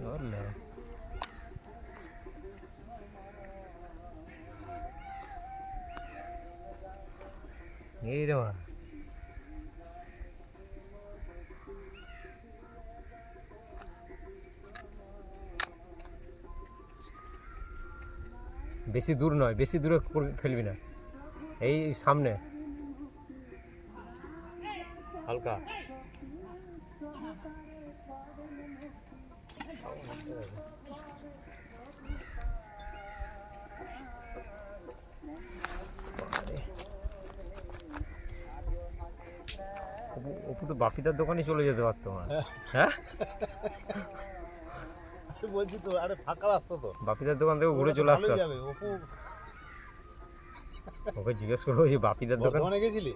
Hola. Mira. বেশি দূর নয়, বেশি দূরে ফেলবি না, এই সামনে হালকা। অপু তো বাপিদার দোকানে চলে যেতে পারতো। হ্যাঁ বলছি তো, আরে ফাঁকা রাস্তা তো, বাপিদার দোকান থেকে ঘুরে চলে আসতে হবে। ওকে জিজ্ঞেস করবো যে বাপিদার দোকানে গেছিলি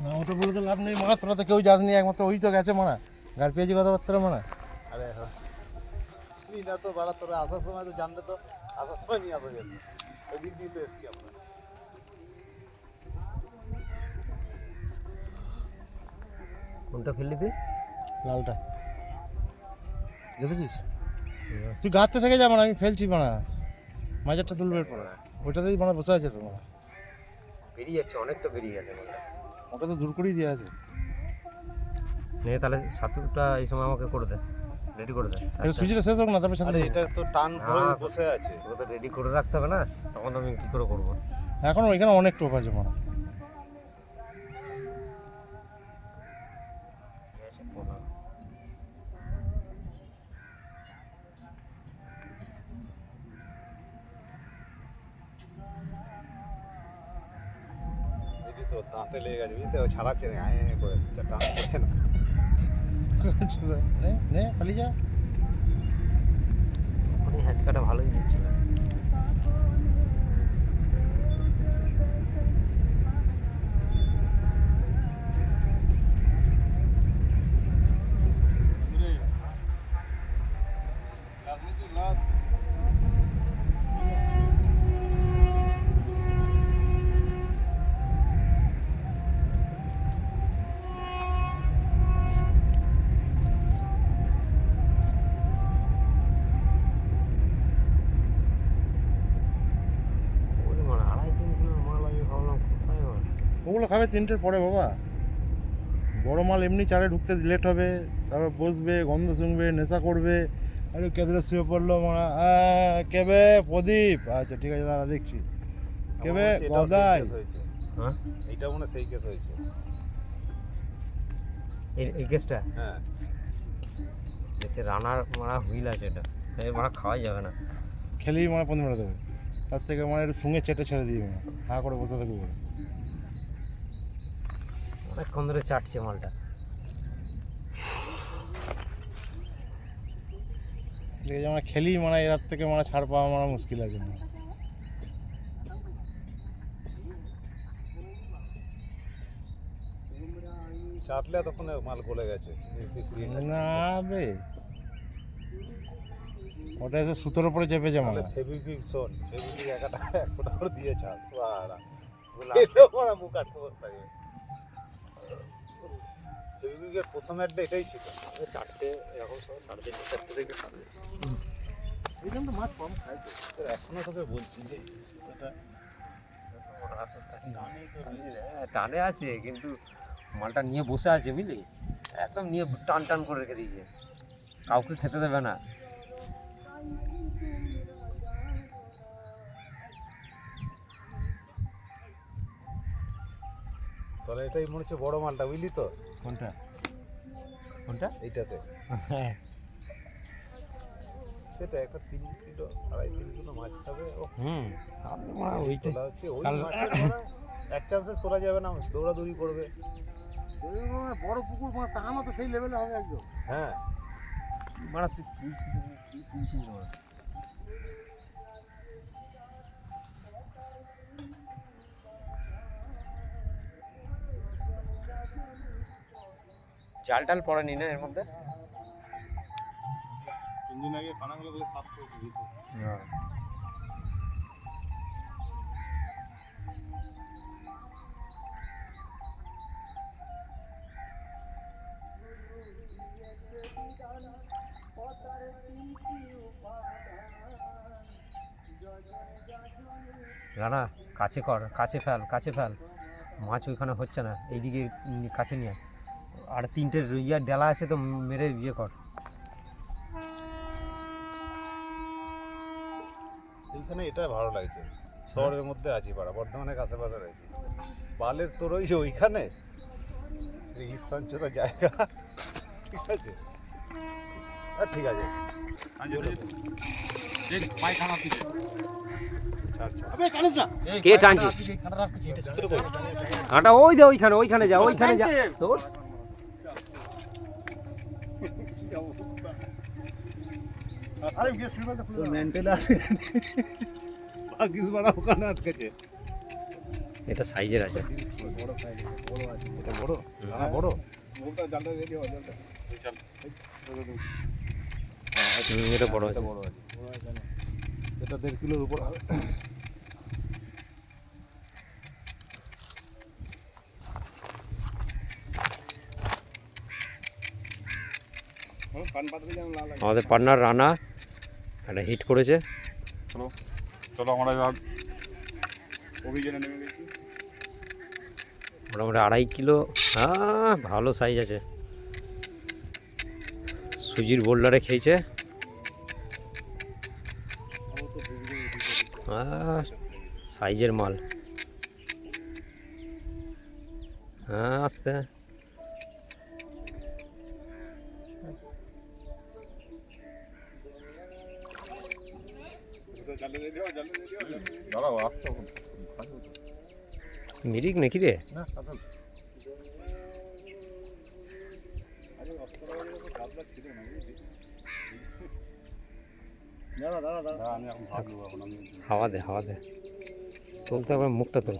না? ওটা বলে তো লাভ নেই মানা, তোরা তো কেউ যাসনি, একমাত্র ওই তো গেছে মানা, গাড়ি পেয়েছি কথাবার্তা মানা। আরে না তো বাড়া, তোরা আসার সময় তো জানলে তো আসার সময় নিয়ে আসা যেত, ওই দিক দিয়ে তো এসছি আমরা। কোনটা ফেললি তুই? লালটা দেখেছিস? তুই গাছটা থেকে যা, মানে আমি ফেলছি মানা, মাজারটা তুলবে পরে, ওইটাতেই মানে বসে আছে তো মানা, বেরিয়ে যাচ্ছে, অনেকটা বেরিয়ে গেছে। ওটা তো দূর করেই দেওয়া আছে। নে তাহলে ছাতুটা এই সময় আমাকে করে দে, রেডি করে দে। এটা সুইচটা শেষ হোক না, তারপরে সাথে এটা তো টান করে বসে আছে, তোকে তো রেডি করে রাখতে হবে না, তখন আমি কী করে করবো? এখন ওইখানে অনেক টোপ আছে মানা। তো দাঁতে লেগে গেছে, বুঝতে ছাড়াচ্ছে না, করে টান করছে না। নে পালিয়ে যা, ওখানে হ্যাচকাটা ভালোই দিচ্ছে না। ওগুলো খাবে 3টের পরে বাবা। বড় মাল এমনি চারে ঢুকতে লেট হবে, তারপর বসবে, গন্ধ শুনবে, নেশা করবে। আরে কেদরে শুয়ে পড়লো মারা, কেবে প্রদীপ, আচ্ছা ঠিক আছে দাঁড়া দেখছি, কেবে গদাই। হ্যাঁ এইটা মনে সেই কেস হয়েছে, এই কেসটা। হ্যাঁ দেখে রানার মারা হুইল আছে, এটা এই মারা খাওয়াই যাবে না। খেলেই মানে 15 দেবে, তার থেকে মানে একটু সঙ্গে চেটে ছেড়ে দিই মানে, হা করে বসে থাকবো বলে। অনেকক্ষণ ধরে চাটছে মালটা। ঠিক আছে, মানে খেলেই মানে এর থেকে মানে ছাড় পাওয়া মানে মুশকিল আছে মানে। চাটলে তখন মাল গলে গেছে না বে, ওটা এসে সুতোর উপরে চেপেছে মানে। ফেবিকুইক শোন, ফেবিকুইক একটা এক ফোঁটা করে দিয়ে ছাড়, মুখ আটকে বসে থাকে। ফেবিকুইকের প্রথম অ্যাডটা এটাই ছিল, চারটে এরকম সব 3:30 4টে থেকে খাবে। এই জন্য তো মাছ কম খায় তো। এখনো তোকে বলছি যে সুতোটা টানে আছে, কিন্তু মালটা নিয়ে বসে আছে বুঝলি, একদম নিয়ে টান টান করে রেখে দিয়েছে, কাউকে খেতে দেবে না। তাহলে এটাই মনে হচ্ছে বড় মালটা, বুঝলি তো? কোনটা কোনটা? এইটাতে হ্যাঁ সেটা একটা 3 কিলো 2.5-3 কিলো মাছ খাবে। ও ওইটা তোলা হচ্ছে ওই মাছের মানে এক চান্সে তোলা যাবে না, দৌড়াদৌড়ি করবে। বড় পুকুর মানে টানা তো সেই লেভেলে হবে একদম। হ্যাঁ মারা তুই তুলছিস মারা। জাল টাল পড়েনি না এর মধ্যে? 3 দিন আগে পানাগুলো বলে সাফ করে দিয়েছে। হ্যাঁ রানা কাছে কর, কাছে ফেল, কাছে ফেল। মাছ ওইখানে হচ্ছে না, এইদিকে কাছে নিয়ে আয়। আর তিনটে ইয়ার ডেলা আছে তো, মেরে ইয়ে কর। এইখানে এটা ভালো লাগছে, শহরের মধ্যে আছি, পাড়া বর্ধমানের কাছাপাশে রয়েছি, বালের তোর ওই যে ওইখানে এই স্থানচ্যুত জায়গা, ঠিক আছে, আর ঠিক আছে। কে টানছে কাঁটা? ওই দে, ওইখানে, ওইখানে যা, ওইখানে যা। তোর ওখানে আটকেছে। এটা সাইজের আছে। এটা বড়, রানা বড়। এটা বড় আছে। এটা 1.5 কিলোর উপর হবে। আমাদের পার্টনার রানা একটা হিট করেছে। চলো আমরা এবার অভিযানে নেমে গেছি। মোটামুটি 2.5 কিলো। হ্যাঁ, ভালো সাইজ আছে। সুজির বোল্ডারে খেয়েছে। সাইজের মাল। হ্যাঁ, আস্তে। মিরিক নাকি রে? হাওয়া দে, হাওয়া দে। তুলতে আবার মুখটা তোল।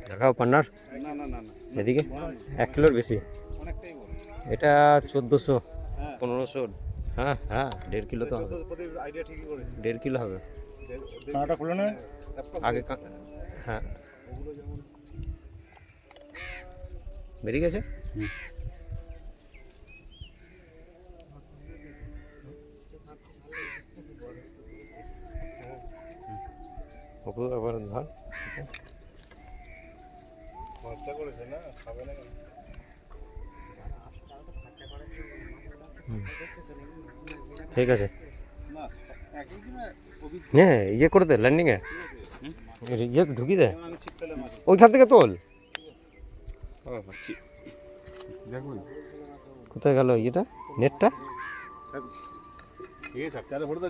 দেখাও পান্নার এদিকে। 1 কিলোর বেশি। এটা 1400, 1500। হ্যাঁ হ্যাঁ, 1.5 কিলো তো হবে। 1.5 কিলো হবে কাঁটা খুলে না আগে। হ্যাঁ, বেরিয়ে গেছে। ওকে আবার ধর। ঠিক আছে, হ্যাঁ, ইয়ে করে দে ল্যান্ডিংয়ে, ইয়ে ঢুকি দে, ওইখান থেকে তোল। কোথায় গেল ইয়েটা, নেটটা? ঠিক আছে।